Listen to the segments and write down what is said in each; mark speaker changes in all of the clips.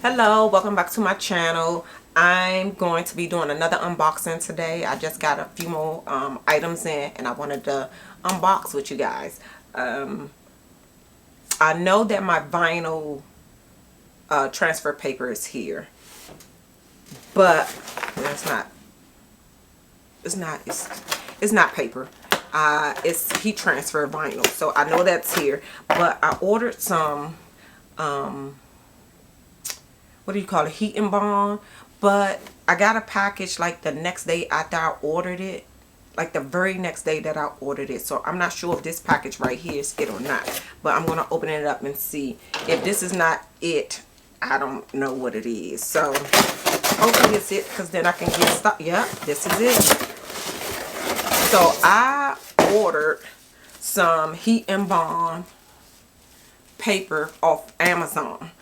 Speaker 1: Hello, welcome back to my channel. I'm going to be doing another unboxing today. I just got a few more items in and I wanted to unbox with you guys. I know that my vinyl transfer paper is here, but it's not paper. It's heat transfer vinyl, so I know that's here. But I ordered some what do you call it, heat and bond, but I got a package like the next day after I ordered it, like the very next day that I ordered it. So I'm not sure if this package right here is it or not, but I'm gonna open it up and see. If this is not it, I don't know what it is. So hopefully it's it, because then I can get stuck. Yeah, this is it. So I ordered some heat and bond paper off Amazon.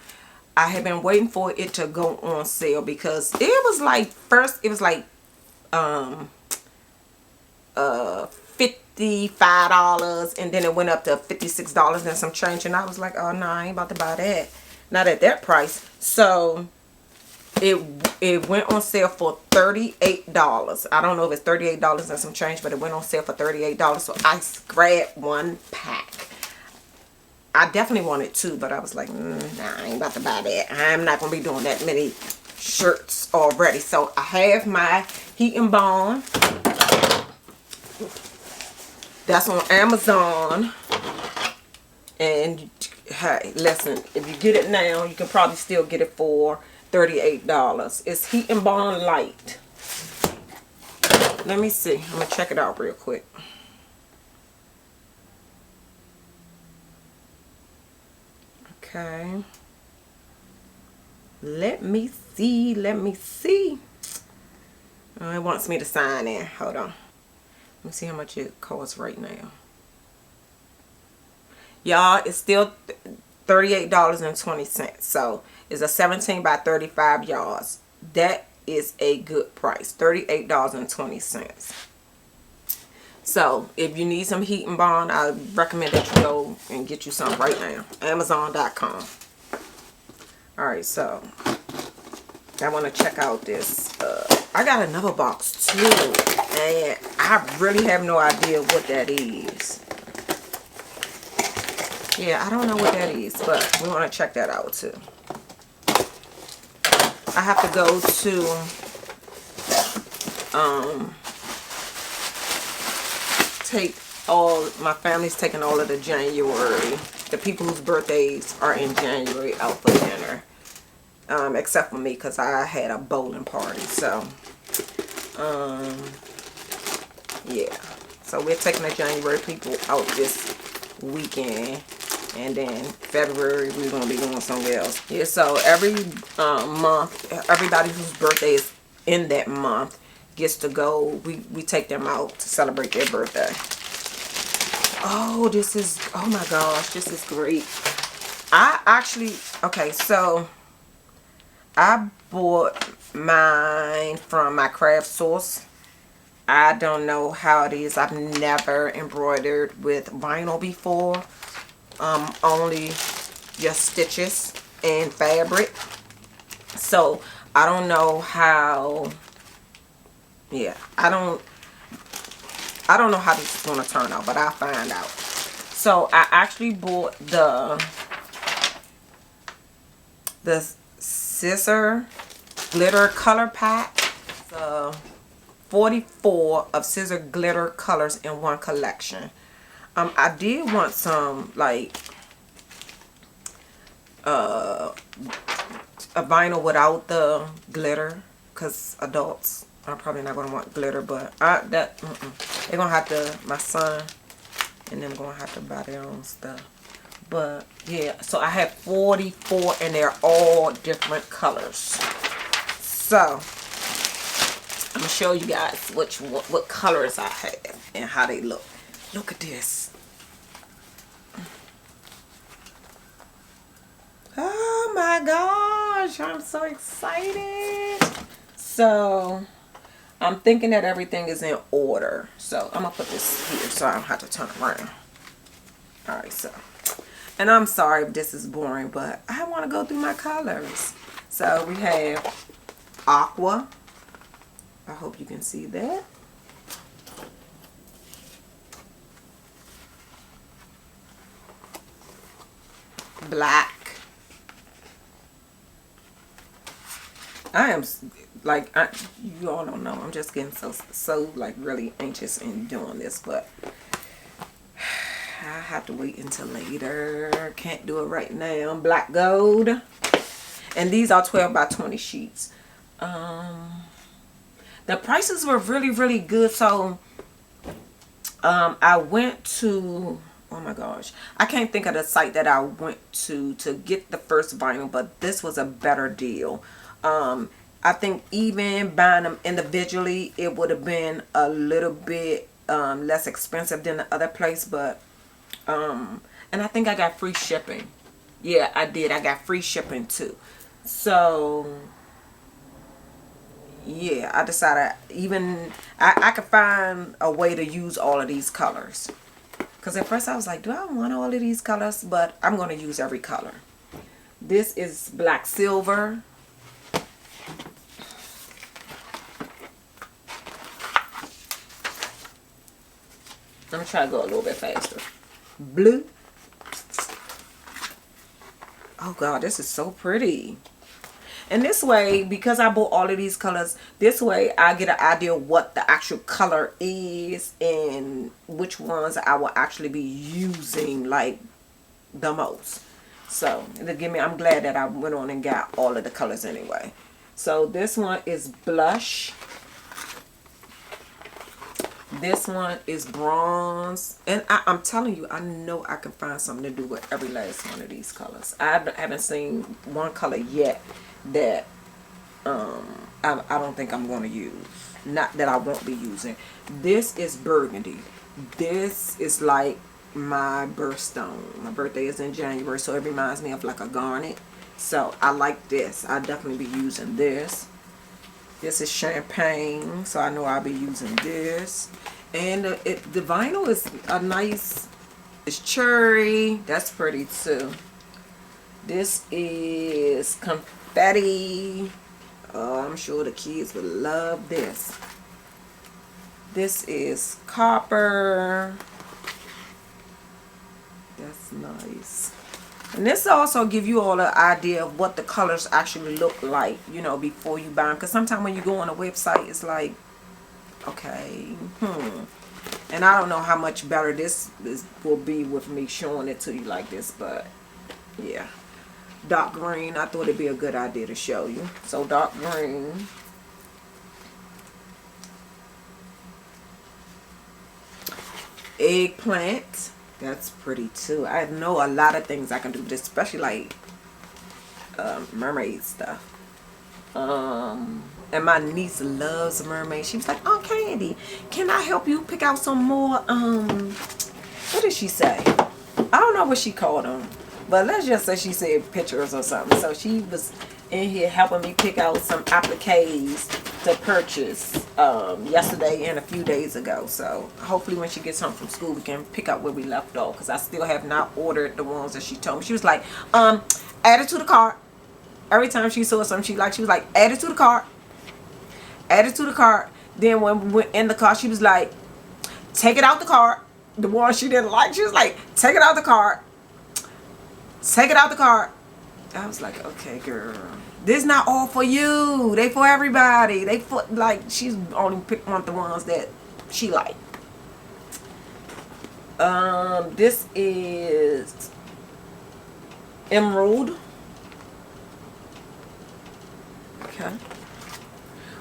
Speaker 1: I had been waiting for it to go on sale because it was like, first it was like $55, and then it went up to $56 and some change, and I was like, oh no, I ain't about to buy that, not at that price. So it went on sale for $38. I don't know if it's $38 and some change, but it went on sale for $38. So I grabbed one pack. I definitely wanted two, but I was like, nah, I ain't about to buy that. I'm not going to be doing that many shirts already. So I have my heat and bond. That's on Amazon. And hey, listen, if you get it now, you can probably still get it for $38. It's heat and bond light. Let me see. I'm going to check it out real quick. Okay, let me see. Oh, it wants me to sign in. Hold on. Let me see how much it costs right now. Y'all, it's still $38.20. So it's a 17 by 35 yards. That is a good price. $38.20. So if you need some heat and bond, I recommend that you go and get you some right now. Amazon.com. Alright, so I want to check out this. I got another box too, and I really have no idea what that is. Yeah, I don't know what that is, but we want to check that out too. I have to go to take all, my family's taking all of the January, the people whose birthdays are in January, out for dinner, except for me, because I had a bowling party. So yeah, so we're taking the January people out this weekend, and then February we're going to be going somewhere else. Yeah, so every month, everybody whose birthday is in that month gets to go. We take them out to celebrate their birthday. Oh, this is, oh my gosh, this is great. I actually, okay, so I bought mine from my craft source. I don't know how it is. I've never embroidered with vinyl before. Only just stitches and fabric. So I don't know how. Yeah, I don't know how this is going to turn out, but I'll find out. So I actually bought the scissor glitter color pack. So 44 of scissor glitter colors in one collection. I did want some like a vinyl without the glitter, because adults are probably not going to want glitter, but they're going to have to, my son and them going to have to buy their own stuff. But yeah, so I have 44 and they're all different colors. So I'm going to show you guys what colors I have and how they look. Look at this. Oh my gosh, I'm so excited. So I'm thinking that everything is in order. So I'm going to put this here so I don't have to turn around. Alright, so. And I'm sorry if this is boring, but I want to go through my colors. So we have aqua. I hope you can see that. Black. I am like, you all don't know, I'm just getting so like really anxious in doing this, but I have to wait until later. Can't do it right now. Black gold. And these are 12 by 20 sheets. The prices were really good. So I went to, oh my gosh, I can't think of the site that I went to get the first vinyl, but this was a better deal. I think even buying them individually, it would have been a little bit less expensive than the other place, but and I think I got free shipping. Yeah, I did. I got free shipping too. So yeah, I decided even I could find a way to use all of these colors. Because at first I was like, do I want all of these colors? But I'm going to use every color. This is black silver. I'm going to try to go a little bit faster. Blue. Oh God, this is so pretty. And this way, because I bought all of these colors, this way I get an idea of what the actual color is and which ones I will actually be using like the most. So it'll give me, I'm glad that I went on and got all of the colors anyway. So this one is blush. This one is bronze. And I'm telling you, I know I can find something to do with every last one of these colors. I haven't seen one color yet that I don't think I'm going to use. Not that I won't be using. This is burgundy. This is like my birthstone. My birthday is in January, so it reminds me of like a garnet. So I like this. I'll definitely be using this. This is champagne, so I know I'll be using this. And the vinyl is a nice, it's cherry. That's pretty too. This is confetti. Oh, I'm sure the kids would love this. This is copper. That's nice. And this also give you all an idea of what the colors actually look like, you know, before you buy them. Because sometimes when you go on a website, it's like, okay, and I don't know how much better this will be with me showing it to you like this, but yeah. Dark green, I thought it'd be a good idea to show you. So dark green. Eggplant. That's pretty too. I know a lot of things I can do with this, especially like mermaid stuff. And my niece loves mermaids. She was like, "Oh, Candy, can I help you pick out some more?" What did she say? I don't know what she called them, but let's just say she said pictures or something. So she was in here helping me pick out some appliques to purchase yesterday and a few days ago. So hopefully when she gets home from school, we can pick up where we left off, because I still have not ordered the ones that she told me. She was like, add it to the cart. Every time she saw something she liked, she was like, add it to the cart. Add it to the cart. Then when we went in the car, she was like, take it out the cart. The one she didn't like, she was like, take it out the cart. Take it out the cart. I was like, okay, girl. This not all for you. They for everybody. They for, like, she's only picked one of the ones that she liked. This is emerald. Okay.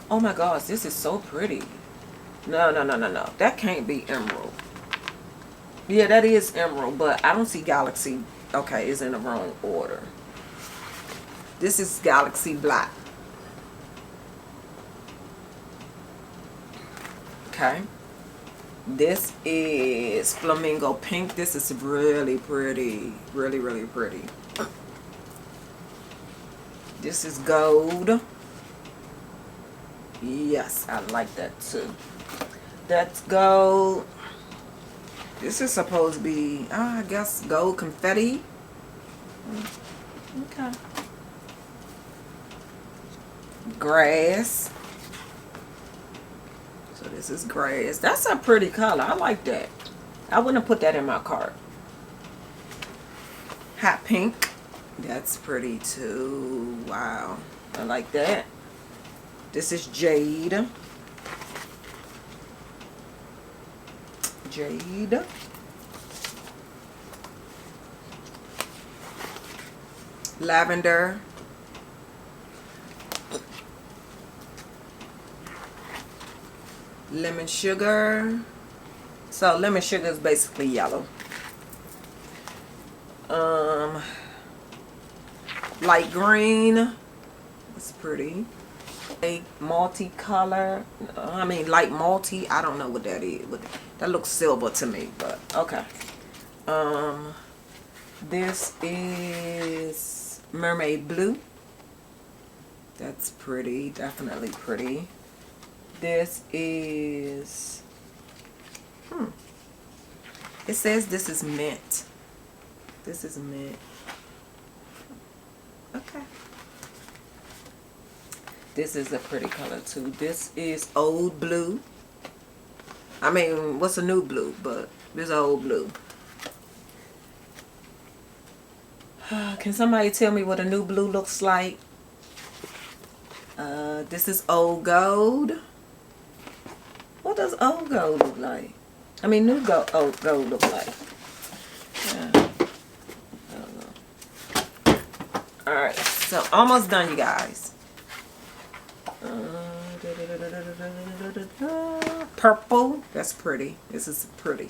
Speaker 1: Oh my gosh, this is so pretty. No. That can't be emerald. Yeah, that is emerald, but I don't see galaxy. Okay, it's in the wrong order. This is galaxy black. Okay. This is flamingo pink. This is really pretty. Really pretty. This is gold. Yes, I like that too. That's gold. This is supposed to be, I guess, gold confetti. Okay. Grass. So this is grass. That's a pretty color. I like that. I wouldn't put that in my cart. Hot pink. That's pretty too. Wow. I like that. This is jade. Jade. Lavender. Lemon sugar. So lemon sugar is basically yellow. Light green. It's pretty. A multicolor. I mean light multi. I don't know what that is. That looks silver to me, but okay. This is mermaid blue. That's pretty. Definitely pretty. This is it says this is mint. This is mint. Okay. This is a pretty color too. This is old blue. I mean, what's a new blue? But this is old blue. Can somebody tell me what a new blue looks like? This is old gold. What does old gold look like? I mean, new gold, old gold look like. Yeah. I don't know. Alright, so almost done, you guys. Purple. That's pretty. This is pretty.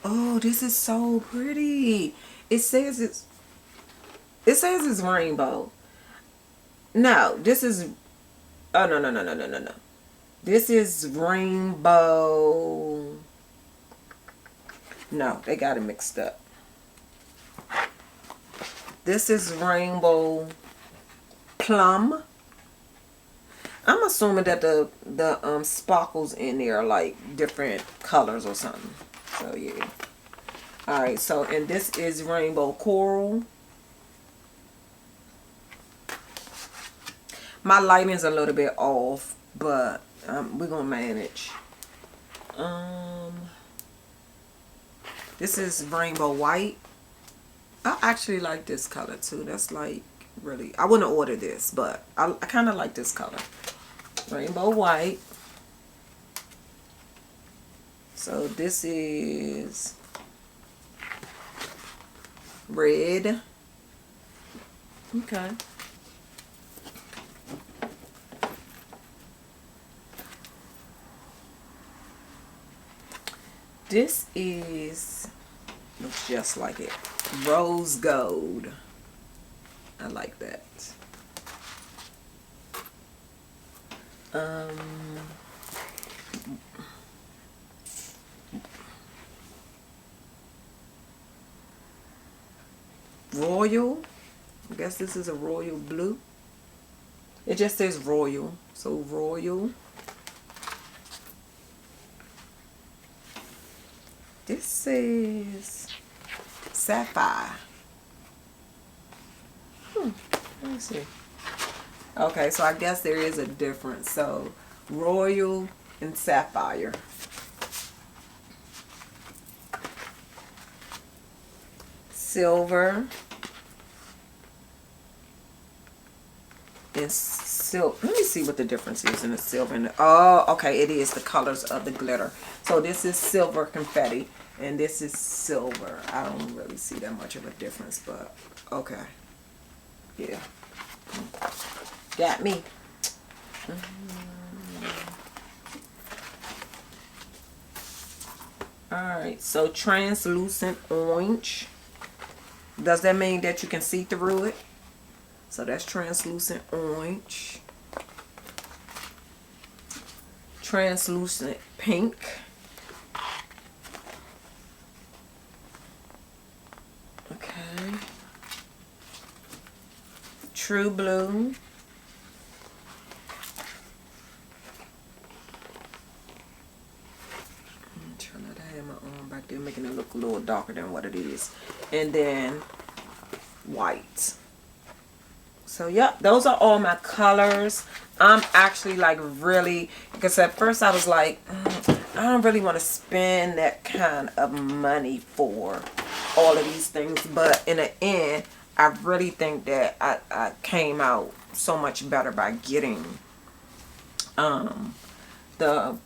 Speaker 1: Oh, this is so pretty. It says it's rainbow. No, this is no. This is rainbow. No, they got it mixed up. This is rainbow plum. I'm assuming that the sparkles in there are like different colors or something. So yeah. Alright, so and this is rainbow coral. My lighting's a little bit off, but we're gonna manage. This is rainbow white. I actually like this color too. That's like really, I wouldn't order this, but I kind of like this color. Rainbow white. So this is red. Okay. This is, looks just like it. Rose gold. I like that. Royal. I guess this is a royal blue. It just says royal. So royal. This says sapphire. Let me see. Okay, so I guess there is a difference. So royal and sapphire. Silver and silk. Let me see what the difference is in the silver and the, oh, okay, it is the colors of the glitter. So this is silver confetti and this is silver. I don't really see that much of a difference, but okay. Yeah. Got me. Alright, so translucent orange. Does that mean that you can see through it? So that's translucent orange. Translucent pink. Okay. True blue. I'm trying not to have my arm back they're making it look a little darker than what it is. And then white. So yep, those are all my colors. I'm actually like really, because at first I was like, I don't really want to spend that kind of money for all of these things. But in the end, I really think that I came out so much better by getting the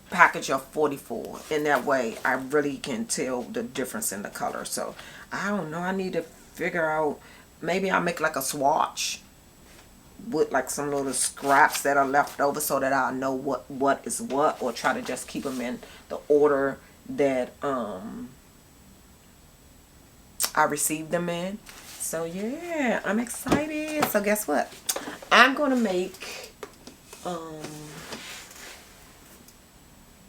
Speaker 1: package of 44. In that way, I really can tell the difference in the color. So I don't know, I need to figure out, maybe I'll make like a swatch with like some little scraps that are left over so that I'll know what is what, or try to just keep them in the order that I received them in. So yeah, I'm excited. So guess what? I'm gonna make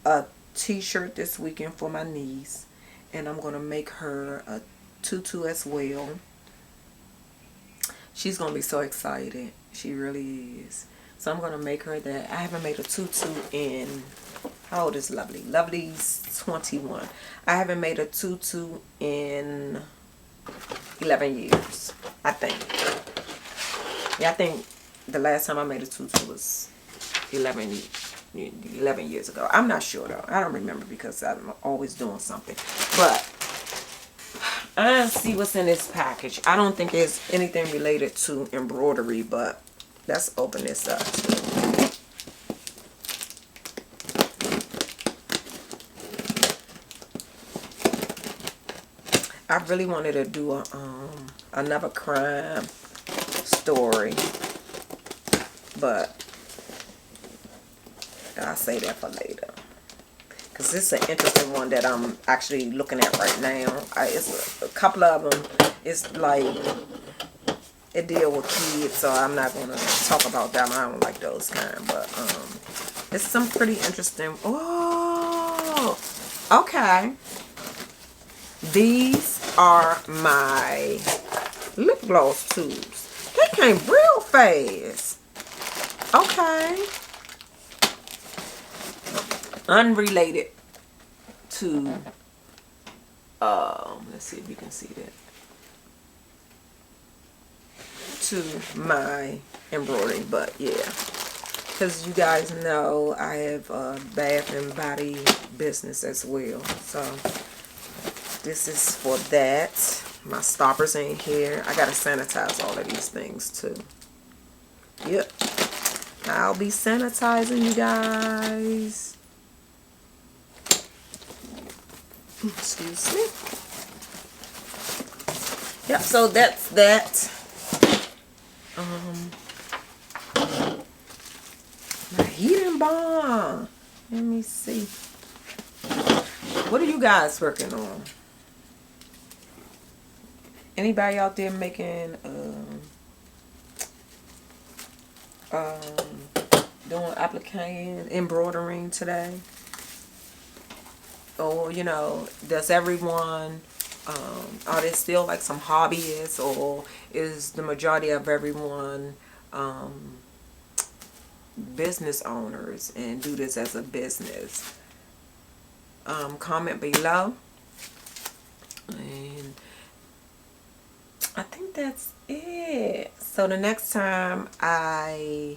Speaker 1: a t-shirt this weekend for my niece, and I'm gonna make her a tutu as well. She's gonna be so excited. She really is. So I'm gonna make her that. I haven't made a tutu in, how old is Lovely? Lovely's 21. I haven't made a tutu in 11 years, I think. Yeah, I think the last time I made a tutu was 11 years ago. I'm not sure though. I don't remember because I'm always doing something. But I see what's in this package. I don't think there's anything related to embroidery, but let's open this up too. I really wanted to do a another crime story, but I'll say that for later. Because this is an interesting one that I'm actually looking at right now. It's a couple of them. It's like, it deal with kids, so I'm not going to talk about them. I don't like those kind. But it's some pretty interesting. Oh, okay. These are my lip gloss tubes. They came real fast. Okay. Unrelated to, let's see if you can see that, to my embroidery, but yeah, because you guys know I have a bath and body business as well, so this is for that. My stoppers in here. I gotta sanitize all of these things too. Yep, I'll be sanitizing, you guys. Excuse me. Yep, so that's that. My heating bomb. Let me see. What are you guys working on? Anybody out there making doing applique embroidering today? Or, you know, does everyone, are there still like some hobbyists, or is the majority of everyone business owners and do this as a business? Comment below. And I think that's it. So the next time I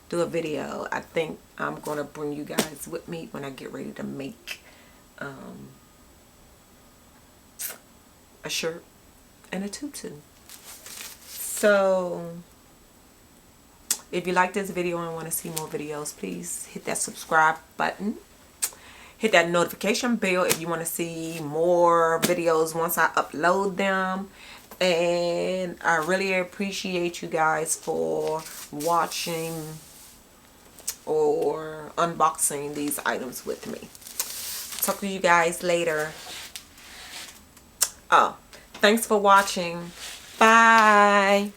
Speaker 1: do a video, I think I'm going to bring you guys with me when I get ready to make a shirt and a tutu. So if you like this video and want to see more videos, please hit that subscribe button, hit that notification bell if you want to see more videos once I upload them. And I really appreciate you guys for watching or unboxing these items with me. Talk to you guys later. Oh, thanks for watching. Bye.